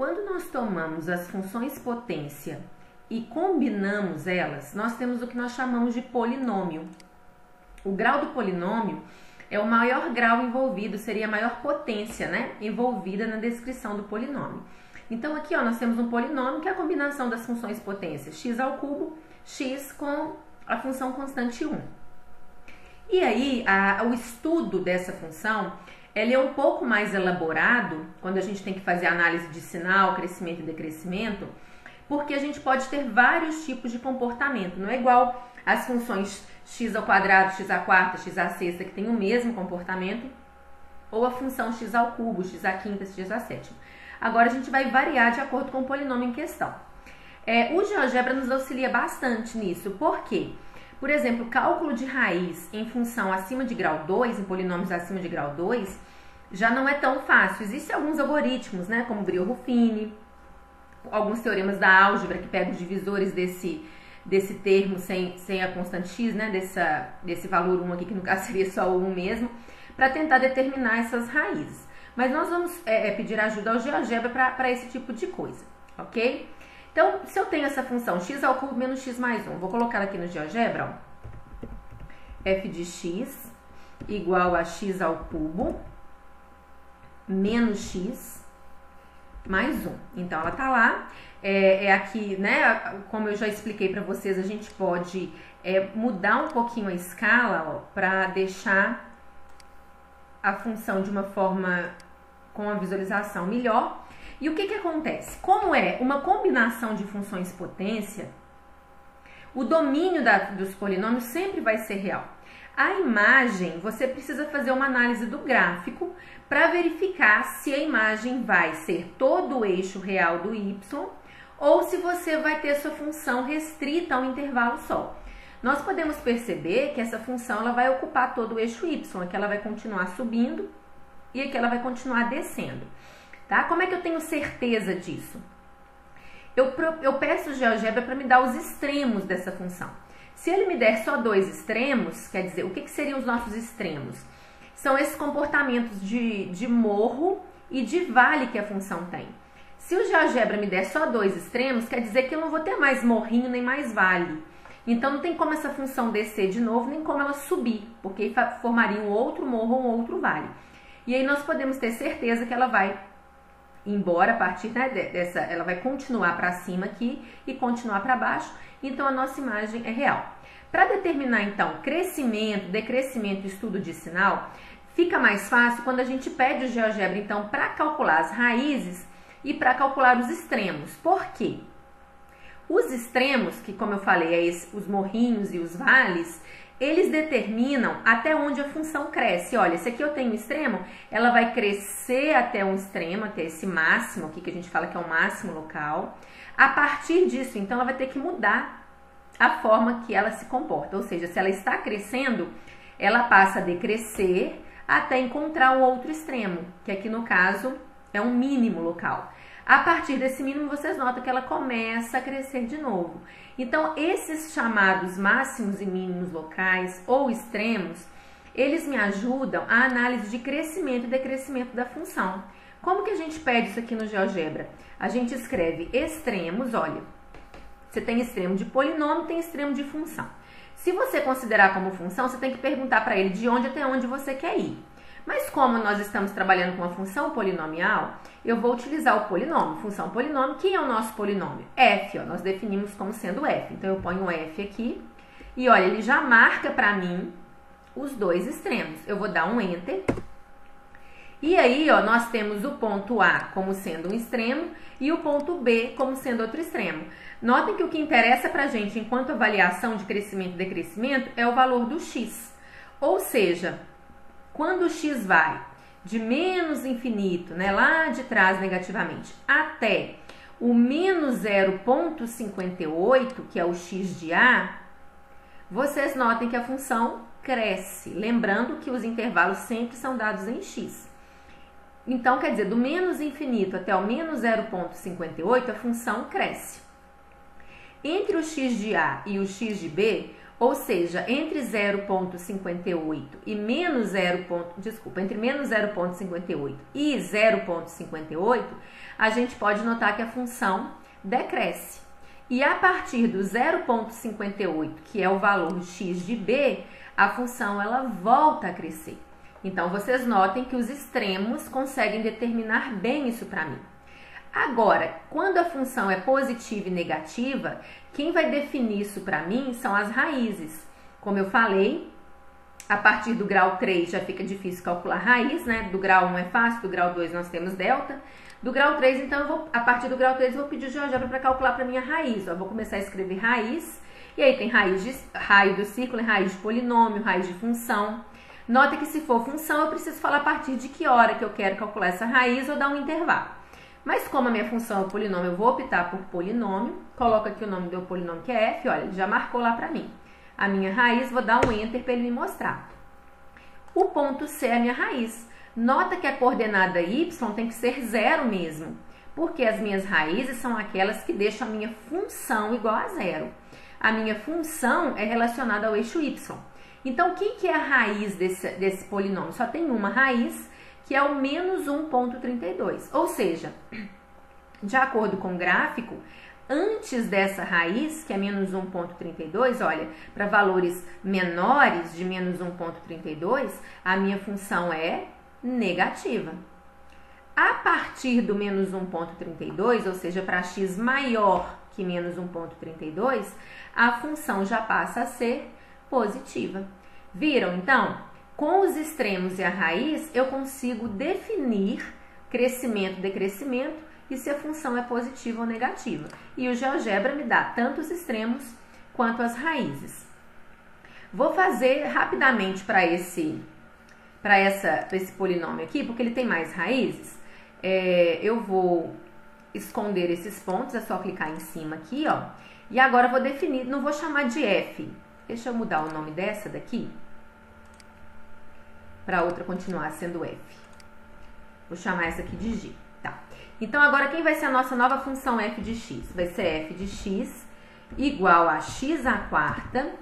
Quando nós tomamos as funções potência e combinamos elas, nós temos o que nós chamamos de polinômio. O grau do polinômio é o maior grau envolvido, seria a maior potência, né, envolvida na descrição do polinômio. Então aqui, ó, nós temos um polinômio que é a combinação das funções potência x ao cubo, x com a função constante 1. E aí, o estudo dessa função, ele é um pouco mais elaborado, quando a gente tem que fazer análise de sinal, crescimento e decrescimento, porque a gente pode ter vários tipos de comportamento. Não é igual as funções x ao quadrado, x à quarta, x à sexta, que tem o mesmo comportamento, ou a função x ao cubo, x à quinta, x à sétima. Agora a gente vai variar de acordo com o polinômio em questão. O GeoGebra nos auxilia bastante nisso. Por quê? Por exemplo, cálculo de raiz em função acima de grau 2, em polinômios acima de grau 2, já não é tão fácil. Existem alguns algoritmos, né, como Brio-Ruffini, alguns teoremas da álgebra que pegam os divisores desse termo sem a constante x, né, desse valor 1 aqui, que no caso seria só o 1 mesmo, para tentar determinar essas raízes. Mas nós vamos pedir ajuda ao GeoGebra para esse tipo de coisa, ok? Então, se eu tenho essa função x ao cubo menos x mais 1, vou colocar aqui no GeoGebra, ó, f de x igual a x ao cubo menos x mais 1. Então, ela tá lá. Aqui, né, como eu já expliquei para vocês, a gente pode mudar um pouquinho a escala para deixar a função de uma forma com a visualização melhor. E o que acontece? Como é uma combinação de funções potência, o domínio dos polinômios sempre vai ser real. A imagem, você precisa fazer uma análise do gráfico para verificar se a imagem vai ser todo o eixo real do y ou se você vai ter sua função restrita a um intervalo só. Nós podemos perceber que essa função ela vai ocupar todo o eixo y, aqui ela vai continuar subindo e aqui ela vai continuar descendo. Tá? Como é que eu tenho certeza disso? Eu peço o GeoGebra para me dar os extremos dessa função. Se ele me der só dois extremos, quer dizer, o que seriam os nossos extremos? São esses comportamentos de morro e de vale que a função tem. Se o GeoGebra me der só dois extremos, quer dizer que eu não vou ter mais morrinho nem mais vale. Então, não tem como essa função descer de novo, nem como ela subir, porque formaria um outro morro ou um outro vale. E aí nós podemos ter certeza que ela vai embora a partir, né, ela vai continuar para cima aqui e continuar para baixo, então a nossa imagem é real. Para determinar então crescimento, decrescimento e estudo de sinal, fica mais fácil quando a gente pede o GeoGebra então para calcular as raízes e para calcular os extremos. Por quê? Os extremos, que como eu falei, os morrinhos e os vales, eles determinam até onde a função cresce. Olha, se aqui eu tenho um extremo, ela vai crescer até um extremo, até esse máximo aqui, que a gente fala que é o máximo local. A partir disso, então, ela vai ter que mudar a forma que ela se comporta. Ou seja, se ela está crescendo, ela passa a decrescer até encontrar um outro extremo, que aqui no caso é um mínimo local. A partir desse mínimo, vocês notam que ela começa a crescer de novo. Então, esses chamados máximos e mínimos locais ou extremos, eles me ajudam a análise de crescimento e decrescimento da função. Como que a gente pede isso aqui no GeoGebra? A gente escreve extremos, olha, você tem extremo de polinômio, tem extremo de função. Se você considerar como função, você tem que perguntar para ele de onde até onde você quer ir. Mas como nós estamos trabalhando com a função polinomial, eu vou utilizar o polinômio, função polinômio. Quem é o nosso polinômio? F, ó, nós definimos como sendo f. Então, eu ponho f aqui e, olha, ele já marca para mim os dois extremos. Eu vou dar um Enter. E aí, ó, nós temos o ponto A como sendo um extremo e o ponto B como sendo outro extremo. Notem que o que interessa para a gente, enquanto avaliação de crescimento e decrescimento, é o valor do x. Ou seja, quando o x vai de menos infinito, né, lá de trás negativamente, até o menos 0,58, que é o x de A, vocês notem que a função cresce. Lembrando que os intervalos sempre são dados em x. Então, quer dizer, do menos infinito até o menos 0,58, a função cresce. Entre o x de A e o x de B, Ou seja, entre 0,58 e menos 0. Entre menos 0,58 e 0,58, a gente pode notar que a função decresce. E a partir do 0,58, que é o valor x de b, a função ela volta a crescer. Então, vocês notem que os extremos conseguem determinar bem isso para mim. Agora, quando a função é positiva e negativa, quem vai definir isso para mim são as raízes. Como eu falei, a partir do grau 3 já fica difícil calcular raiz, né? Do grau 1 é fácil, do grau 2 nós temos delta. Do grau 3, então, a partir do grau 3 eu vou pedir o GeoGebra para calcular para minha raiz. Ó, vou começar a escrever raiz, e aí tem raio do círculo, raiz de polinômio, raiz de função. Nota que se for função, eu preciso falar a partir de que hora que eu quero calcular essa raiz ou dar um intervalo. Mas como a minha função é polinômio, eu vou optar por polinômio. Coloco aqui o nome do polinômio que é f, olha, ele já marcou lá para mim. A minha raiz, vou dar um enter para ele me mostrar. O ponto C é a minha raiz. Nota que a coordenada y tem que ser 0 mesmo, porque as minhas raízes são aquelas que deixam a minha função igual a 0. A minha função é relacionada ao eixo y. Então, quem que é a raiz desse polinômio? Só tem uma raiz, que é o menos 1,32. Ou seja, de acordo com o gráfico, antes dessa raiz, que é menos 1,32, olha, para valores menores de menos 1,32, a minha função é negativa. A partir do menos 1,32, ou seja, para x maior que menos 1,32, a função já passa a ser positiva. Viram, então? Com os extremos e a raiz, eu consigo definir crescimento, decrescimento e se a função é positiva ou negativa. E o GeoGebra me dá tanto os extremos quanto as raízes. Vou fazer rapidamente para esse polinômio aqui, porque ele tem mais raízes. Eu vou esconder esses pontos, é só clicar em cima aqui, ó. E agora eu vou definir, não vou chamar de f. Deixa eu mudar o nome dessa daqui, para outra continuar sendo f. Vou chamar essa aqui de g, tá? Então, agora quem vai ser a nossa nova função f de x? Vai ser f de x igual a x à quarta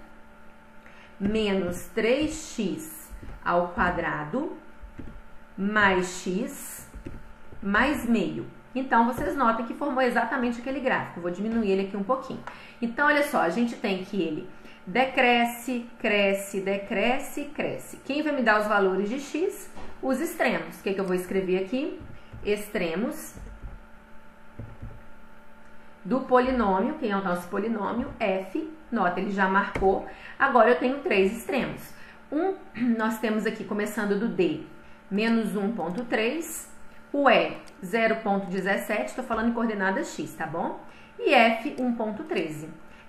menos 3x ao quadrado mais x mais meio. Então, vocês notem que formou exatamente aquele gráfico. Vou diminuir ele aqui um pouquinho. Então, olha só, a gente tem que ele decresce, cresce, decresce, cresce. Quem vai me dar os valores de x? Os extremos. O que eu vou escrever aqui? Extremos do polinômio, quem é o nosso polinômio? F. Nota, ele já marcou. Agora, eu tenho 3 extremos. Nós temos aqui, começando do D, menos 1,3. O E, 0,17. Estou falando em coordenadas x, tá bom? E F, 1,13.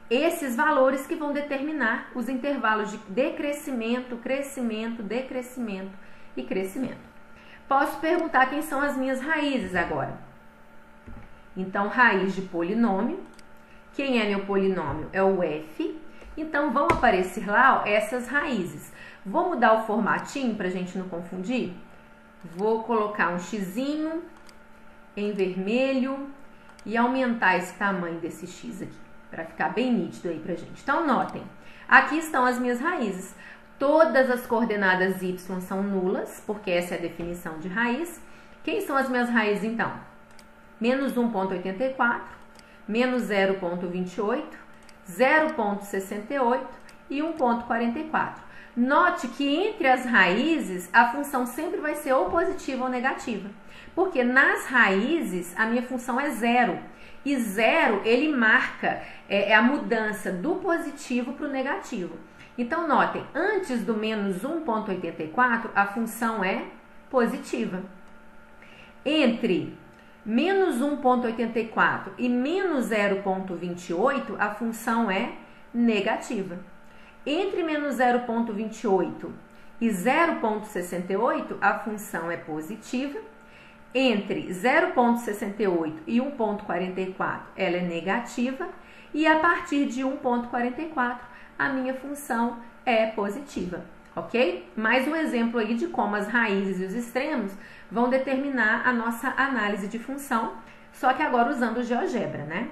Esses valores que vão determinar os intervalos de decrescimento, crescimento, decrescimento e crescimento. Posso perguntar quem são as minhas raízes agora. Então, raiz de polinômio. Quem é meu polinômio? É o f. Então, vão aparecer lá, ó, essas raízes. Vou mudar o formatinho para a gente não confundir. Vou colocar um xizinho em vermelho e aumentar esse tamanho desse x aqui, para ficar bem nítido aí pra gente. Então, notem, aqui estão as minhas raízes. Todas as coordenadas y são nulas, porque essa é a definição de raiz. Quem são as minhas raízes, então? Menos 1,84, menos 0,28, 0,68 e 1,44. Note que entre as raízes, a função sempre vai ser ou positiva ou negativa. Porque nas raízes, a minha função é 0. E 0, ele marca a mudança do positivo para o negativo. Então, notem, antes do menos 1,84, a função é positiva. Entre menos 1,84 e menos 0,28, a função é negativa. Entre menos 0,28 e 0,68, a função é positiva. Entre 0,68 e 1,44, ela é negativa. E a partir de 1,44, a minha função é positiva, ok? Mais um exemplo aí de como as raízes e os extremos vão determinar a nossa análise de função, só que agora usando o GeoGebra, né?